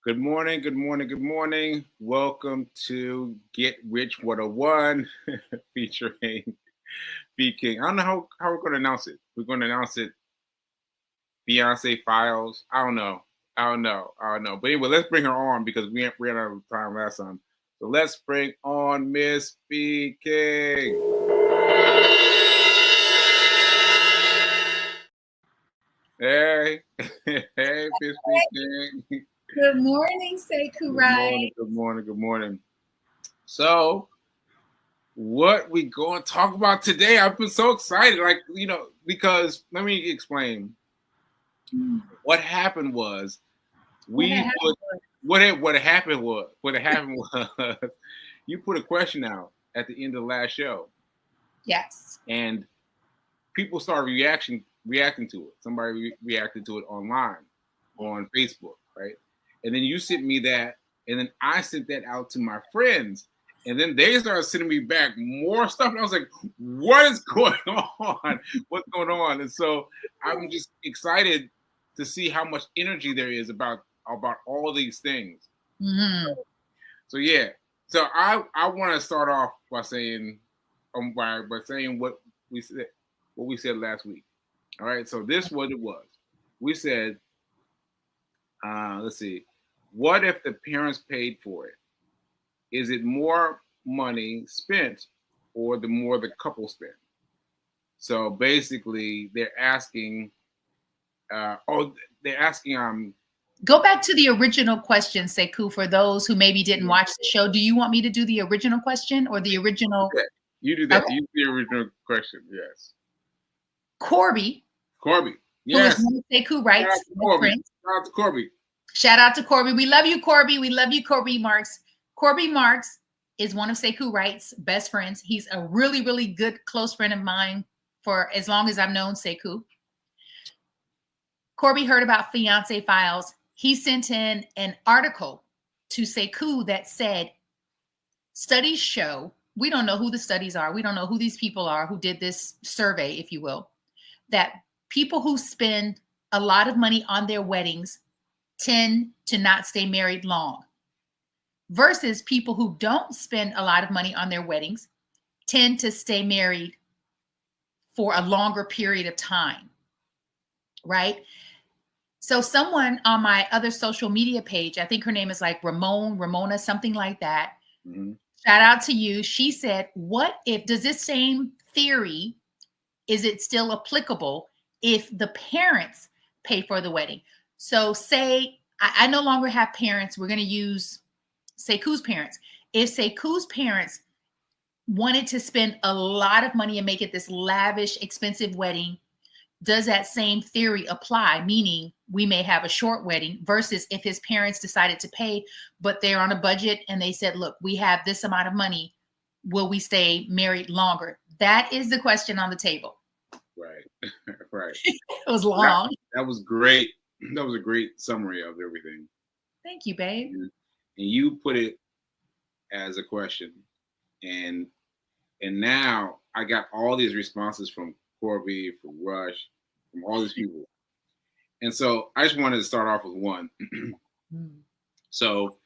Good morning, good morning, good morning. Welcome to Get Rich 101 featuring B King. I don't know how we're going to announce it. We're going to announce it Beyonce Files. I don't know. But anyway, let's bring her on because we ran out of time last time. So let's bring on Miss B King. Hey, hey, Miss B King. Good morning, Sekou Writes. Good morning, good morning. So, what we going to talk about today? I've been so excited, because let me explain. What happened was what happened was you put a question out at the end of the last show. Yes. And people started reacting to it. Somebody reacted to it online on Facebook, right? And then you sent me that, and then I sent that out to my friends. And then they started sending me back more stuff. And I was like, what is going on? What's going on? And so I'm just excited to see how much energy there is about all these things. Mm-hmm. So yeah. So I want to start off by saying what we said last week. All right. So this is what it was. We said, let's see, what if the parents paid for it? Is it more money spent or the more the couple spent? So basically, they're asking. They're asking. Go back to the original question, Sekou, for those who maybe didn't watch the show. Do you want me to do the original question or the original? You do that. Okay. You do the original question. Yes. Corby. Yes. Who is Sekou Writes. Shout out to Corby. Shout out to Corby. We love you, Corby. We love you, Corby Marks. Corby Marks is one of Sekou Writes' best friends. He's a really, really good close friend of mine for as long as I've known Sekou. Corby heard about Fiance Files. He sent in an article to Sekou that said, studies show, we don't know who the studies are. We don't know who these people are who did this survey, if you will, that people who spend a lot of money on their weddings tend to not stay married long, versus people who don't spend a lot of money on their weddings tend to stay married for a longer period of time, right? So someone on my other social media page, I think her name is like Ramona, something like that. Mm-hmm. Shout out to you. She said, does this same theory, is it still applicable if the parents pay for the wedding? So say I no longer have parents. We're going to use Sekou's parents. If Sekou's parents wanted to spend a lot of money and make it this lavish, expensive wedding, does that same theory apply? Meaning we may have a short wedding versus if his parents decided to pay, but they're on a budget and they said, look, we have this amount of money. Will we stay married longer? That is the question on the table. Right. Right. It was long. That was great. That was a great summary of everything. Thank you, babe. And you put it as a question. And now I got all these responses from Corby, from Rush, from all these people. And so I just wanted to start off with one. So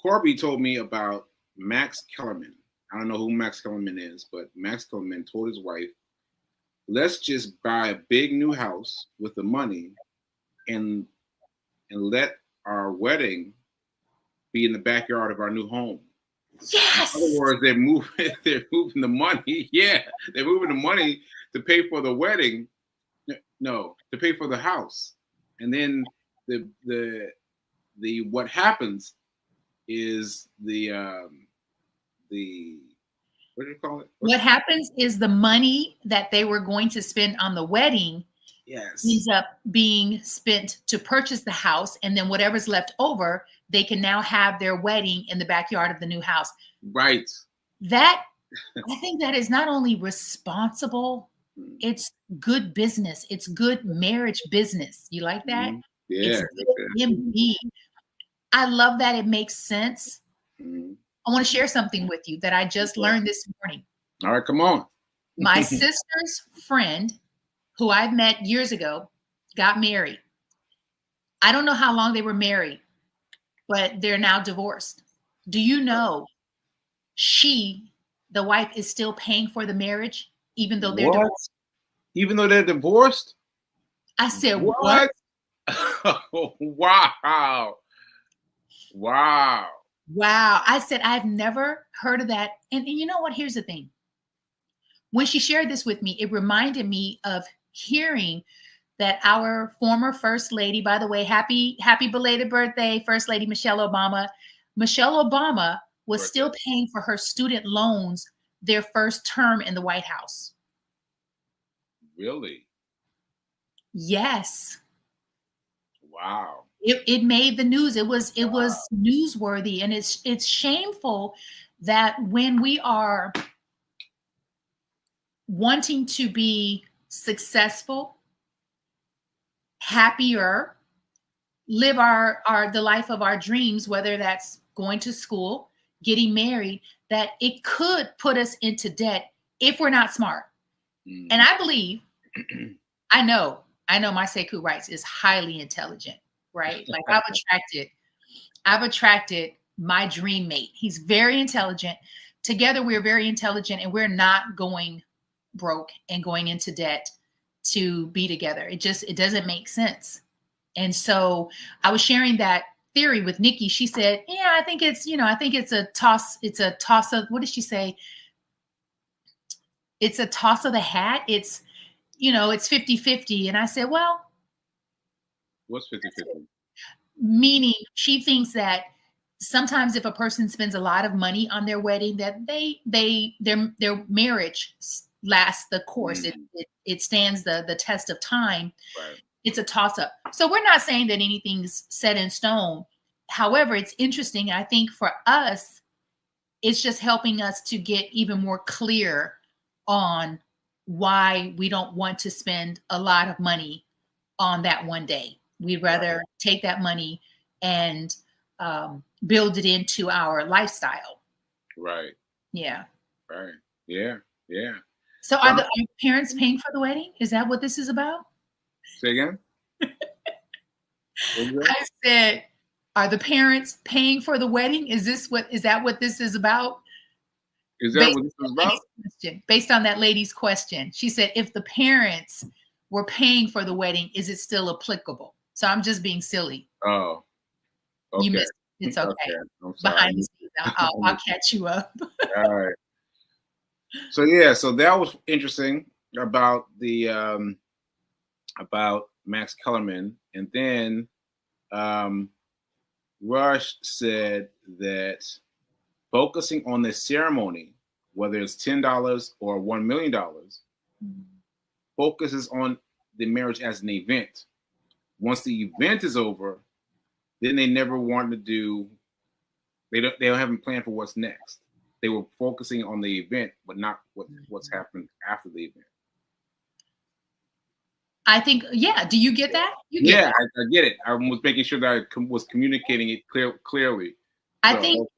Corby told me about Max Kellerman. I don't know who Max Kellerman is, but Max Kellerman told his wife, let's just buy a big new house with the money and let our wedding be in the backyard of our new home. Yes. In other words, they're moving the money. Yeah, they're moving the money to pay for the wedding. No, to pay for the house. And then the what happens is the what do you call it? What happens is the money that they were going to spend on the wedding ends up being spent to purchase the house, and then whatever's left over, they can now have their wedding in the backyard of the new house. Right. That, I think that is not only responsible, it's good business. It's good marriage business. You like that? Yeah. It's I love that. It makes sense. I want to share something with you that I just learned this morning. All right, come on. My sister's friend, who I've met years ago, got married. I don't know how long they were married, but they're now divorced. Do you know the wife, is still paying for the marriage, even though they're What? divorced? Even though they're divorced? I said, what? What? Wow. Wow. Wow. I said, I've never heard of that. And you know what? Here's the thing. When she shared this with me, it reminded me of hearing that our former first lady, by the way, happy belated birthday, First Lady Michelle Obama. Michelle Obama was still paying for her student loans their first term in the White House. Really? Yes. Wow. It made the news. It was newsworthy, and it's shameful that when we are wanting to be successful, happier, live the life of our dreams, whether that's going to school, getting married, that it could put us into debt if we're not smart. And I believe, I know my Sekou Writes is highly intelligent, right? Like I've attracted my dream mate. He's very intelligent. Together, we're very intelligent, and we're not going broke and going into debt to be together. It doesn't make sense. And so I was sharing that theory with Nikki. She said, yeah, I think it's a toss. It's a toss of, what did she say? It's a toss of the hat. It's 50-50. And I said, well, What's 50-50? Meaning she thinks that sometimes if a person spends a lot of money on their wedding, that their marriage lasts the course. It stands the test of time. Right. It's a toss-up. So we're not saying that anything's set in stone. However, it's interesting. I think for us, it's just helping us to get even more clear on why we don't want to spend a lot of money on that one day. We'd rather take that money and build it into our lifestyle. Right. Yeah. Right. Yeah. Yeah. So are the parents paying for the wedding? Is that what this is about? Say again? I said, are the parents paying for the wedding? Is that what this is about? Is that what this is about? Based on that lady's question. She said, if the parents were paying for the wedding, is it still applicable? So I'm just being silly. Oh, okay. You missed it. It's okay. I'm sorry. Behind the scenes, I'll catch you up. All right. So yeah, so that was interesting about the about Max Kellerman, and then Rush said that focusing on the ceremony, whether it's $10 or $1 million, focuses on the marriage as an event. Once the event is over, then they never want to do. They haven't planned for what's next. They were focusing on the event, but not what's happened after the event. I think, yeah. Do you get that? You get that. I get it. I was making sure that I was communicating it clearly. I think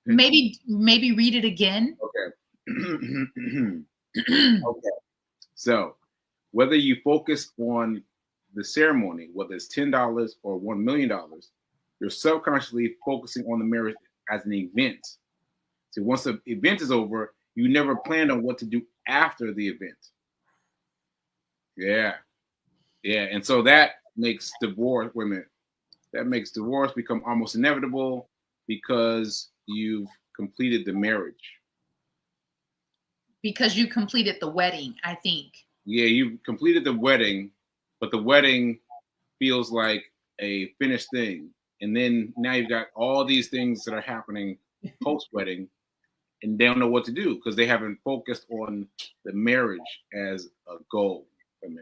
maybe read it again. Okay. Okay. So whether you focus on the ceremony, whether it's $10 or $1 million, you're subconsciously focusing on the marriage as an event. So once the event is over, you never planned on what to do after the event. Yeah. Yeah. And so that makes divorce, that makes divorce become almost inevitable because you've completed the marriage. Because you completed the wedding, I think. Yeah, you completed the wedding, but the wedding feels like a finished thing. And then now you've got all these things that are happening post-wedding, and they don't know what to do because they haven't focused on the marriage as a goal. Did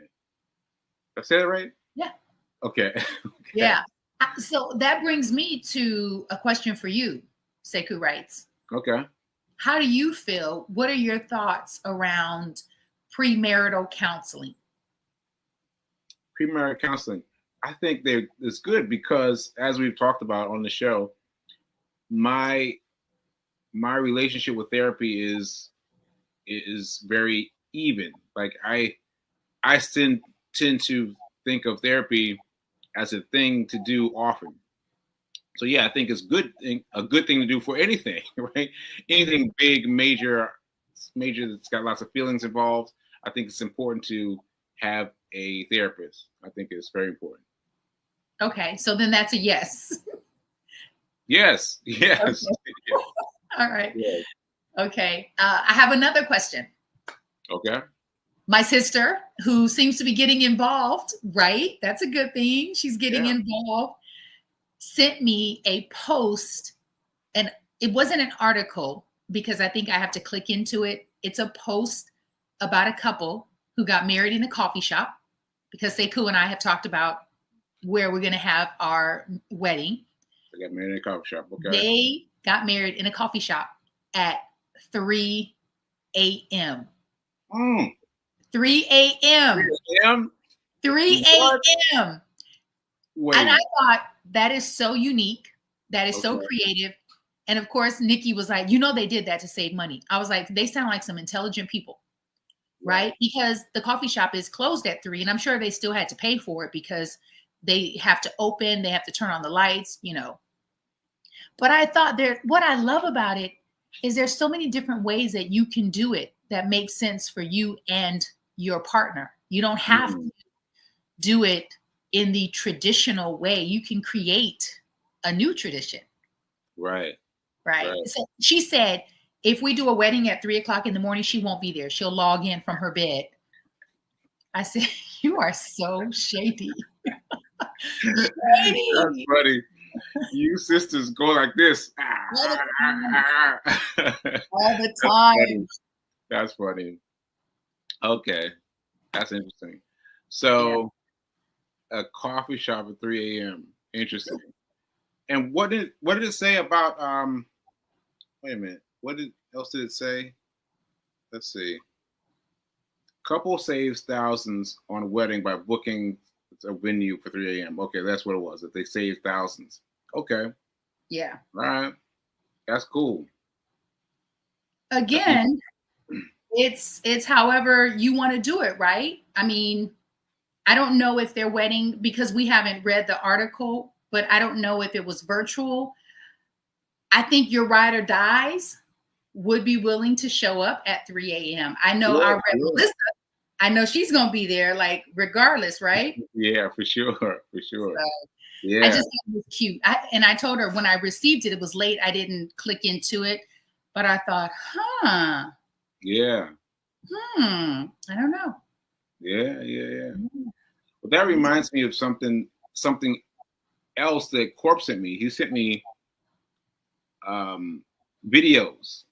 I say that right? Yeah. Okay. Yeah. So that brings me to a question for you, Sekou Writes. Okay. How do you feel? What are your thoughts around premarital counseling? Premarital counseling, I think it's good because, as we've talked about on the show, my relationship with therapy is very even. Like I tend to think of therapy as a thing to do often. So yeah, I think it's a good thing to do for anything, right? Anything big, major that's got lots of feelings involved. I think it's important to have a therapist. I think it's very important. Okay, so then that's a yes. Yes, yes. Okay. All right. Yes. Okay. I have another question. Okay. My sister, who seems to be getting involved, right? That's a good thing. She's getting Yeah. involved. Sent me a post, and it wasn't an article because I think I have to click into it. It's a post about a couple who got married in a coffee shop, because Sekou and I have talked about where we're going to have our wedding. They got married in a coffee shop. Okay. They got married in a coffee shop at 3 a.m. 3 a.m. 3 a.m. 3 a.m. Wait. And I thought that is so unique. That is so Okay. creative. And of course, Nikki was like, you know, they did that to save money. I was like, they sound like some intelligent people, right? Because the coffee shop is closed at 3, and I'm sure they still had to pay for it because they have to open, they have to turn on the lights, you know. But I thought what I love about it is there's so many different ways that you can do it that makes sense for you and your partner. You don't have to do it in the traditional way. You can create a new tradition. Right. Right. So she said, if we do a wedding at 3 o'clock in the morning, she won't be there. She'll log in from her bed. I said, you are so shady. Shady. That's funny. You sisters go like this. All the time. That's funny. Okay. That's interesting. So a coffee shop at 3 a.m. Interesting. And what did it say about wait a minute. What else did it say? Let's see. Couple saves thousands on a wedding by booking a venue for 3 a.m. Okay, that's what it was. That they saved thousands. Okay. Yeah. All right. That's cool. Again, it's however you want to do it, right? I mean, I don't know if their wedding, because we haven't read the article, but I don't know if it was virtual. I think your ride or dies would be willing to show up at 3 a.m. I know our rep, Melissa, I know she's going to be there, like, regardless, right? Yeah, for sure. For sure. So, yeah. I just thought it was cute. And I told her when I received it, it was late. I didn't click into it, but I thought, yeah. I don't know. Yeah. Well, that reminds me of something else that Corp sent me. He sent me videos.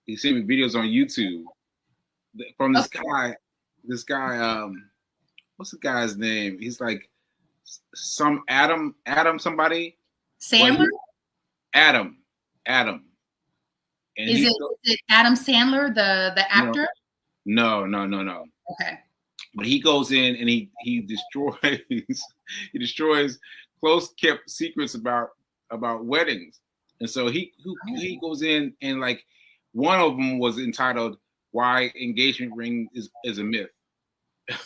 He sent me videos on YouTube from this guy. This guy, what's the guy's name? He's like some Adam somebody. Sandler? Adam. And is it Adam Sandler, the actor? No. Okay. But he goes in and he destroys close kept secrets about weddings. And so he goes in and, like, one of them was entitled "Why Engagement Ring is a Myth."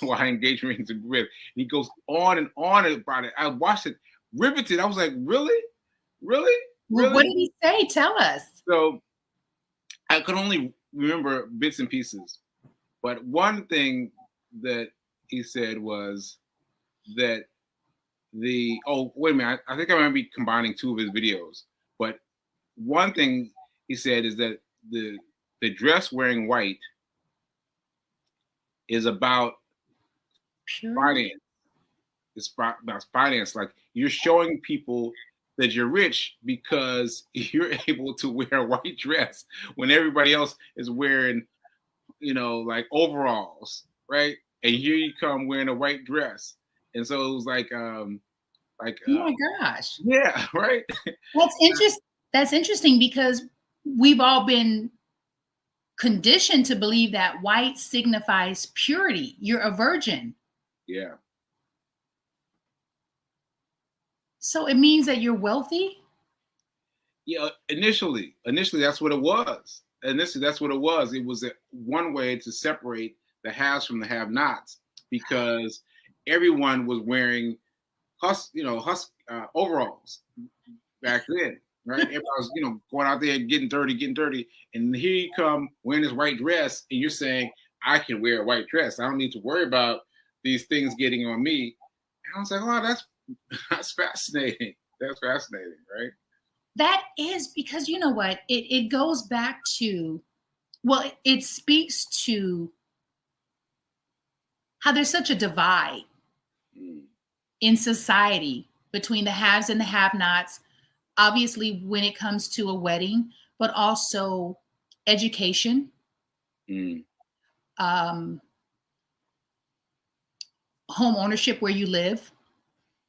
Why engagement rings a myth. He goes on and on about it. I watched it, riveted. I was like, really? Well, what did he say? Tell us. So I could only remember bits and pieces, but one thing that he said was that wait a minute, I think I might be combining two of his videos, but one thing he said is that the dress wearing white is about finance. It's about finance. Like, you're showing people that you're rich because you're able to wear a white dress when everybody else is wearing, like, overalls, right? And here you come wearing a white dress. And so it was like oh my gosh. Yeah, right. That's interesting because we've all been conditioned to believe that white signifies purity. You're a virgin. Yeah. So it means that you're wealthy? Yeah, initially that's what it was. That's what it was. It was one way to separate the haves from the have-nots, because everyone was wearing overalls. back then, right? Everybody was, going out there and getting dirty, and here you come wearing this white dress, and you're saying, I can wear a white dress. I don't need to worry about these things getting on me. And I was like, oh, that's fascinating. That's fascinating, right? That is because you know what? It goes back to, well, it speaks to how there's such a divide in society between the haves and the have-nots. Obviously, when it comes to a wedding, but also education, home ownership where you live,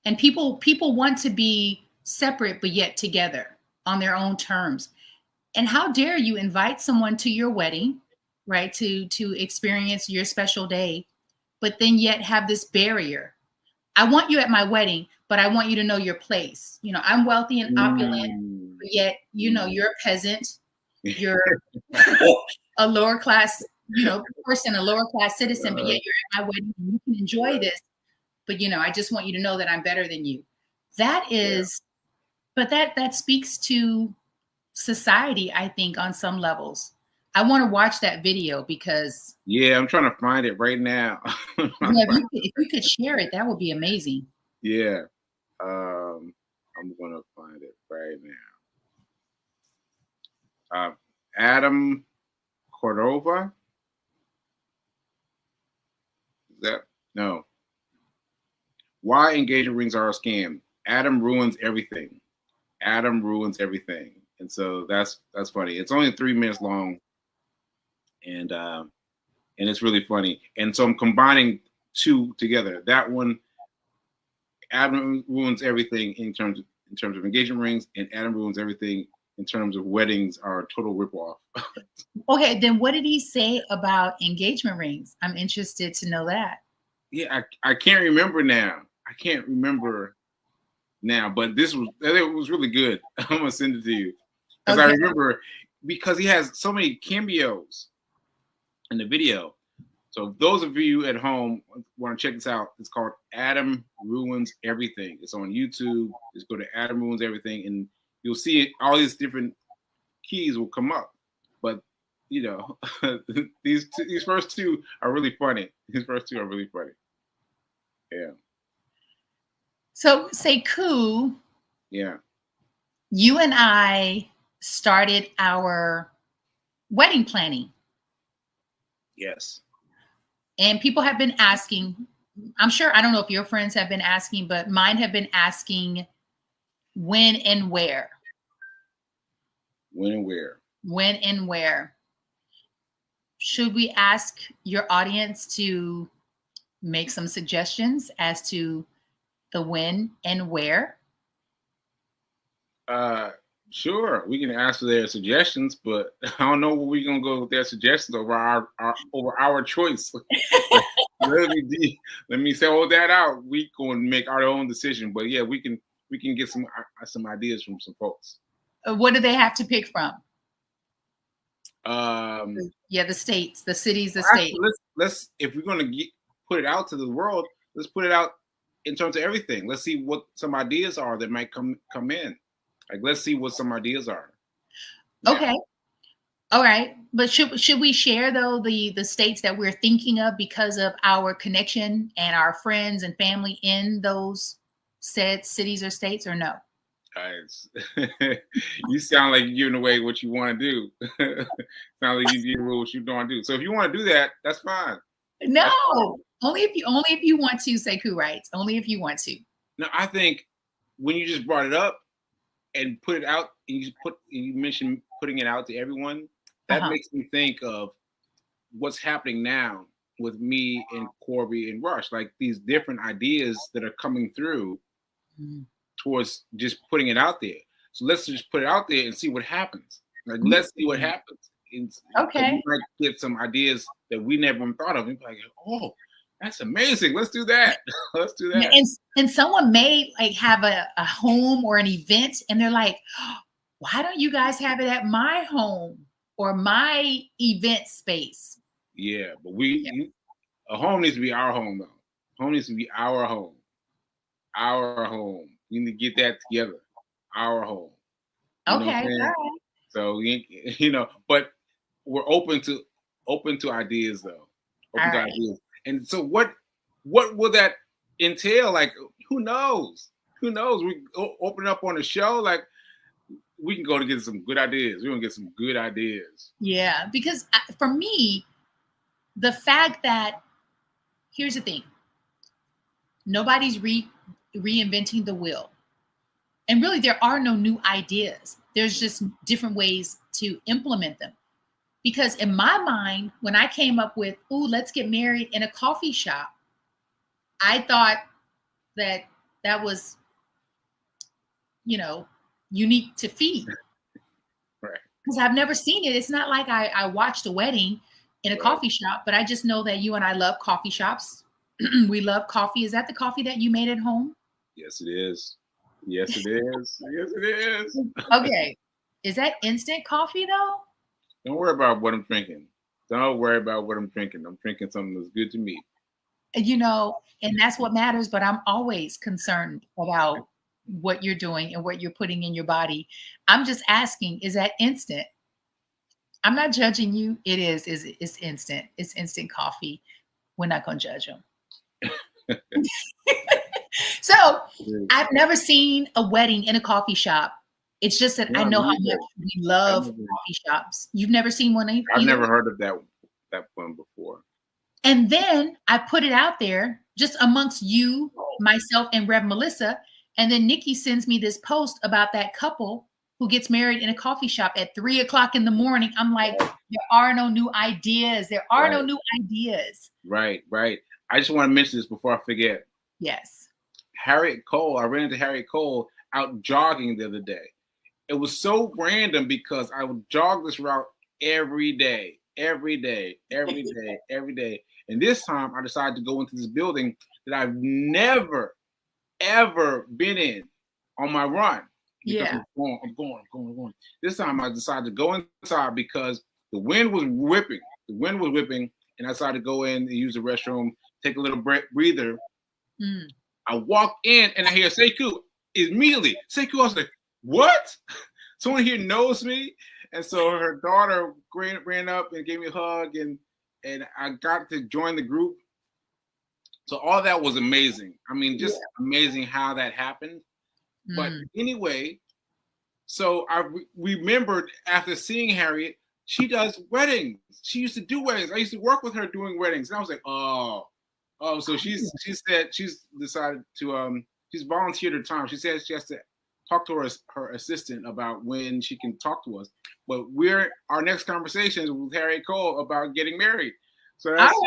and people want to be separate but yet together on their own terms. And how dare you invite someone to your wedding, right, to experience your special day, but then yet have this barrier. I want you at my wedding, but I want you to know your place. I'm wealthy and opulent, but yet, you're a peasant. You're a lower class, person, a lower class citizen, but yet you're at my wedding and you can enjoy this. But, I just want you to know that I'm better than you. That is, but that speaks to society, I think, on some levels. I want to watch that video because I'm trying to find it right now. if you could share it, that would be amazing. Yeah, I'm gonna find it right now. Adam Cordova. Is that no? Why engagement rings are a scam? Adam ruins everything. Adam ruins everything. And so that's funny. It's only 3 minutes long, and it's really funny. And so I'm combining two together. That one, Adam ruins everything in terms of engagement rings, and Adam ruins everything in terms of weddings are a total ripoff. Okay, then what did he say about engagement rings? I'm interested to know that. Yeah, I can't remember now. I can't remember now, but it was really good. I'm gonna send it to you because I remember, because he has so many cameos in the video. So those of you at home want to check this out, it's called Adam Ruins Everything. It's on YouTube. Just go to Adam Ruins Everything, and you'll see all these different keys will come up. But these first two are really funny. These first two are really funny. Yeah. So Sekou, yeah, you and I started our wedding planning. Yes. And people have been asking, I'm sure, I don't know if your friends have been asking, but mine have been asking when and where. When and where. When and where. Should we ask your audience to make some suggestions as to the when and where? Sure, we can ask for their suggestions, but I don't know where we're gonna go with their suggestions over our choice. let me say all that out. We gonna make our own decision, but yeah, we can get some ideas from some folks. What do they have to pick from? The states, the cities, the states. Let's if we're gonna put it out to the world, let's put it out in terms of everything. Let's see what some ideas are that might come in. Like, let's see what some ideas are. Yeah. Okay. All right. But should we share, though, the states that we're thinking of because of our connection and our friends and family in those said cities or states, or no? Guys, you sound like you're giving away what you want to do. Sound like you're giving away what you don't want to do. So if you want to do that, that's fine. No, that's fine. Only if you want to, Sekou Writes. Only if you want to. No, I think when you just brought it up and put it out, and you mentioned putting it out to everyone, that makes me think of what's happening now with me and Corby and Rush, like these different ideas that are coming through towards just putting it out there. So let's just put it out there and see what happens. Like, let's see what happens. Okay. We might get some ideas that we never even thought of. And be like, oh, that's amazing. Let's do that. Let's do that. And someone may like have a home or an event, and they're like, oh, why don't you guys have it at my home or my event space? Yeah, but a home needs to be our home, though. Home needs to be our home. Our home. You need to get that together. our home. You know what I'm Okay. All saying? right. So but we're open to ideas though. All Open to right. ideas. And so what will that entail? Like, who knows? Who knows? We open up on a show, like we can go to get some good ideas. We're gonna get some good ideas. Yeah, because for me, the fact that here's the thing: nobody's reinventing the wheel, and really, there are no new ideas. There's just different ways to implement them. Because in my mind, when I came up with, "Ooh, let's get married in a coffee shop," I thought that that was, unique to feed. Right. Because I've never seen it. It's not like I watched a wedding in a Right. coffee shop, but I just know that you and I love coffee shops. We love coffee. Is that the coffee that you made at home? Yes, it is. Yes, it is. Yes, it is. Okay. Is that instant coffee though? Don't worry about what I'm drinking. Don't worry about what I'm drinking. I'm drinking something that's good to me. And that's what matters, but I'm always concerned about what you're doing and what you're putting in your body. I'm just asking, is that instant? I'm not judging you. It's instant. It's instant coffee. We're not going to judge them. So I've never seen a wedding in a coffee shop. It's just that I know how much we love coffee shops. You've never seen one either? I've never heard of that one before. And then I put it out there just amongst you, myself, and Rev Melissa. And then Nikki sends me this post about that couple who gets married in a coffee shop at 3 o'clock in the morning. I'm like, there are no new ideas. There are no new ideas. Right. I just want to mention this before I forget. Yes. Harriet Cole. I ran into Harriet Cole out jogging the other day. It was so random because I would jog this route every day. And this time I decided to go into this building that I've never, ever been in on my run. Yeah. I'm going. This time I decided to go inside because the wind was whipping. And I decided to go in and use the restroom, take a little breather. Mm. I walked in and I hear Sekou immediately. Sekou, I was like, what? Someone here knows me. And so her daughter ran up and gave me a hug, and I got to join the group. So all that was amazing. I mean, just amazing how that happened. Mm. But anyway, so I remembered after seeing Harriet, she does weddings. She used to do weddings. I used to work with her doing weddings. And I was like, oh, so she said she's decided to she's volunteered her time. She says she has to talk to her assistant about when she can talk to us. But our next conversation is with Harriet Cole about getting married. So that's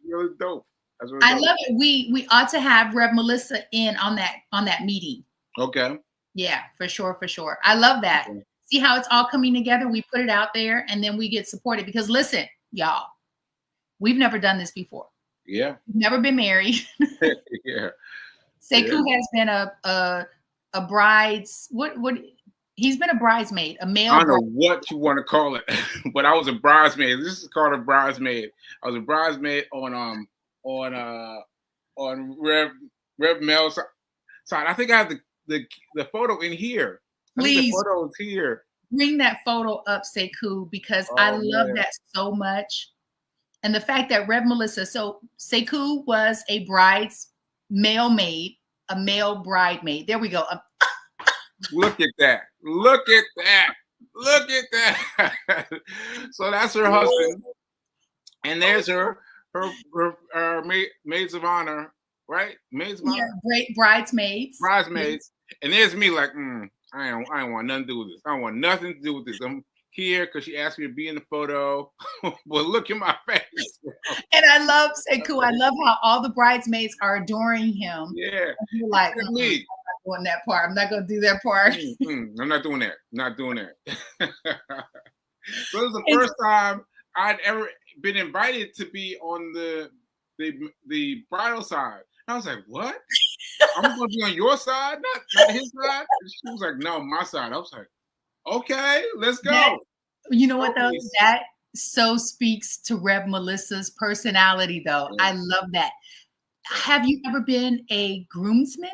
really dope. That's really dope. Love it. We ought to have Rev Melissa in on that meeting. Okay. Yeah, for sure. I love that. Okay. See how it's all coming together? We put it out there and then we get supported because listen, y'all, we've never done this before. Yeah. We've never been married. Yeah. Sekou has been a bride's what he's been a bridesmaid, a male. I don't know what you want to call it, but I was a bridesmaid. This is called a bridesmaid. I was a bridesmaid on Rev Mel's side. I think I have the photo in here. Please, the photo is here. Bring that photo up, Sekou, because I love that so much. And the fact that Rev Melissa, so Sekou was a male maid, a male bridesmaid. There we go. Look at that. So that's her husband. And there's her maids of honor, right? Maids of honor. Yeah, great bridesmaids. And there's me like, I don't want nothing to do with this. I don't want nothing to do with this. I'm here because she asked me to be in the photo. But look at my face. And I love Sekou. I love how all the bridesmaids are adoring him. Yeah. And you're like, I'm not doing that part. I'm not going to do that part. I'm not doing that. Not doing that. So this is the first time I'd ever been invited to be on the bridal side. I was like, what? I'm going to be on your side, not his side? And she was like, no, my side. I was like, okay, let's go. You know what, though? That so speaks to Rev Melissa's personality, though. I love that. Have you ever been a groomsman?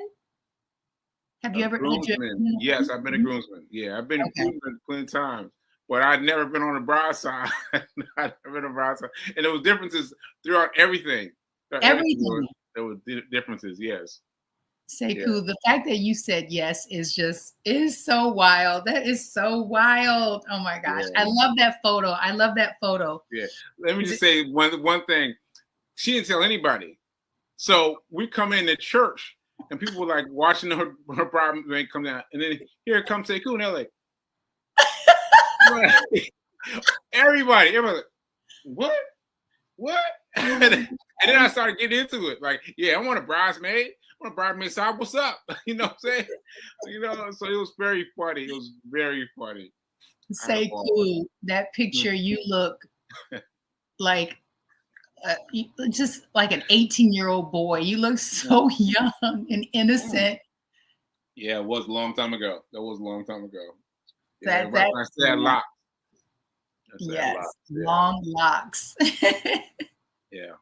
Have A you ever? groomsman. Yes, I've been a groomsman. Yeah, I've been a Okay. groomsman plenty of times, but I've never been on the bride side. I've never been on the bride side, and there was differences throughout everything. Throughout everything, Everything. there were differences. Yes. Yeah. Sekou, the fact that you said yes is so wild. That is so wild. Oh my gosh. I Yeah. love that photo. I love that photo. Yeah. Let me just say one thing. She didn't tell anybody. So we come in the church and people were like watching her bridesmaid come down, and then here comes Sekou, and they're like, everybody like, what? And then I started getting into it. Like, yeah, I want a bridesmaid. I want a bridesmaid side. What's up? You know what I'm saying? You know, so it was very funny. It was very funny. Sekou, that picture, you look like just like an 18-year-old boy. You look so young and innocent. Yeah, it was a long time ago. That was a long time ago. Yeah, That I said a lot. Yes, long locks. Yeah.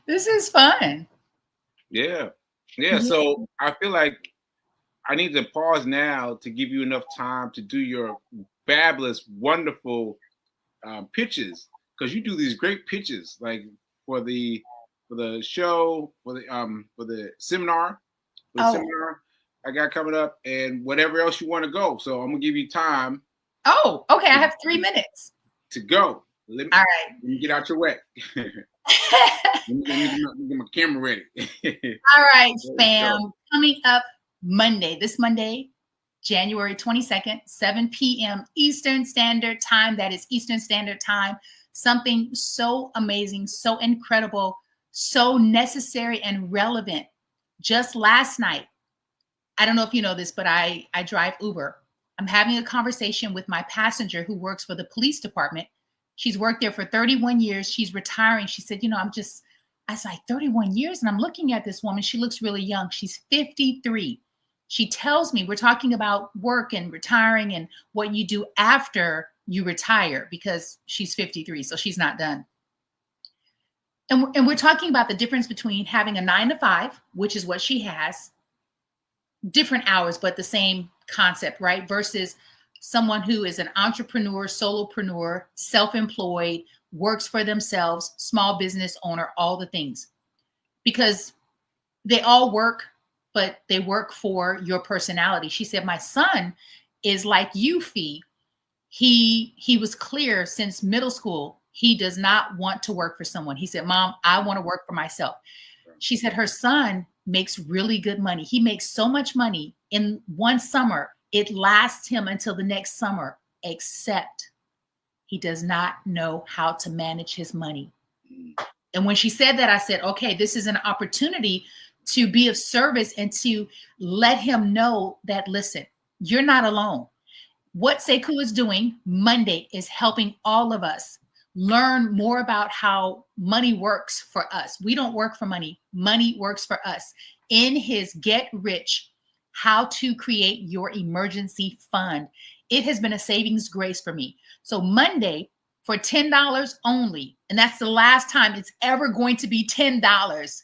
This is fun. Yeah. So I feel like I need to pause now to give you enough time to do your fabulous, wonderful pitches, because you do these great pitches, like for the show, for the seminar, I got coming up, and whatever else you want to go. So I'm gonna give you time. Oh, okay. I have 3 minutes to go. All right. Let me get out your way. Let me get my camera ready. All right, fam. Coming up this Monday, January 22nd, 7 p.m. Eastern Standard Time. That is Eastern Standard Time. Something so amazing, so incredible, so necessary and relevant. Just last night, I don't know if you know this, but I drive Uber. I'm having a conversation with my passenger who works for the police department. She's worked there for 31 years. She's retiring. She said, I was like, 31 years? And I'm looking at this woman. She looks really young. She's 53. She tells me, we're talking about work and retiring and what you do after you retire, because she's 53, so she's not done. And we're talking about the difference between having a 9-to-5, which is what she has, different hours, but the same concept, right? Versus someone who is an entrepreneur, solopreneur, self-employed, works for themselves, small business owner, all the things. Because they all work, but they work for your personality. She said, my son is like you, Fee. He was clear since middle school. He does not want to work for someone. He said, Mom, I want to work for myself. She said her son makes really good money. He makes so much money in one summer. It lasts him until the next summer, except he does not know how to manage his money. And when she said that, I said, okay, this is an opportunity to be of service and to let him know that, listen, you're not alone. What Sekou is doing Monday is helping all of us learn more about how money works for us. We don't work for money. Money works for us. In his Get Rich, How to Create Your Emergency Fund. It has been a savings grace for me. So Monday, for $10 only, and that's the last time it's ever going to be $10.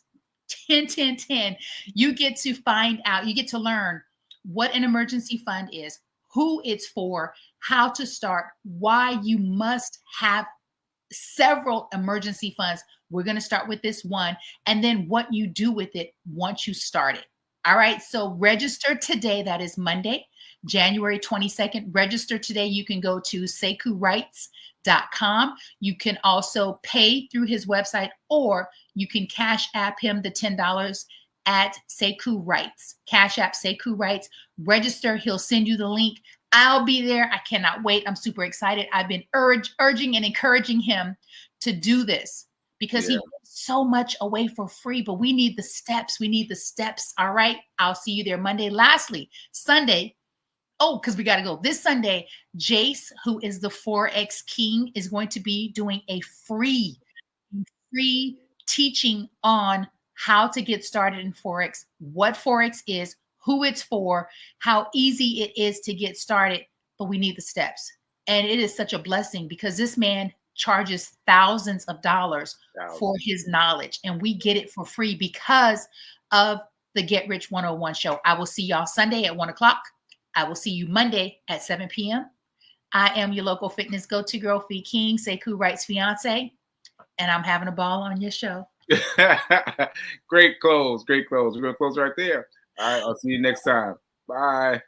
10. You get to find out, you get to learn what an emergency fund is, who it's for, how to start, why you must have several emergency funds. We're going to start with this one, and then what you do with it once you start it. All right. So register today. That is Monday, January 22nd. Register today. You can go to SekouWrites.com. You can also pay through his website, or you can cash app him the $10 at Sekou Writes. Cash app Sekou Writes. Register. He'll send you the link. I'll be there. I cannot wait. I'm super excited. I've been urging and encouraging him to do this because he gives so much away for free, but we need the steps. We need the steps. All right. I'll see you there Monday. Lastly, Sunday. Oh, because we got to go. This Sunday, Jace, who is the Forex King, is going to be doing a free teaching on how to get started in Forex, what Forex is, who it's for, how easy it is to get started, but we need the steps. And it is such a blessing because this man charges thousands of dollars for his knowledge, and we get it for free because of the Get Rich 101 show. I will see y'all Sunday at 1 o'clock. I will see you Monday at 7 p.m. I am your local fitness go-to girl, Fee King, Sekou Writes fiance, and I'm having a ball on your show. Great close. We're going to close right there. All right, I'll see you next time. Bye.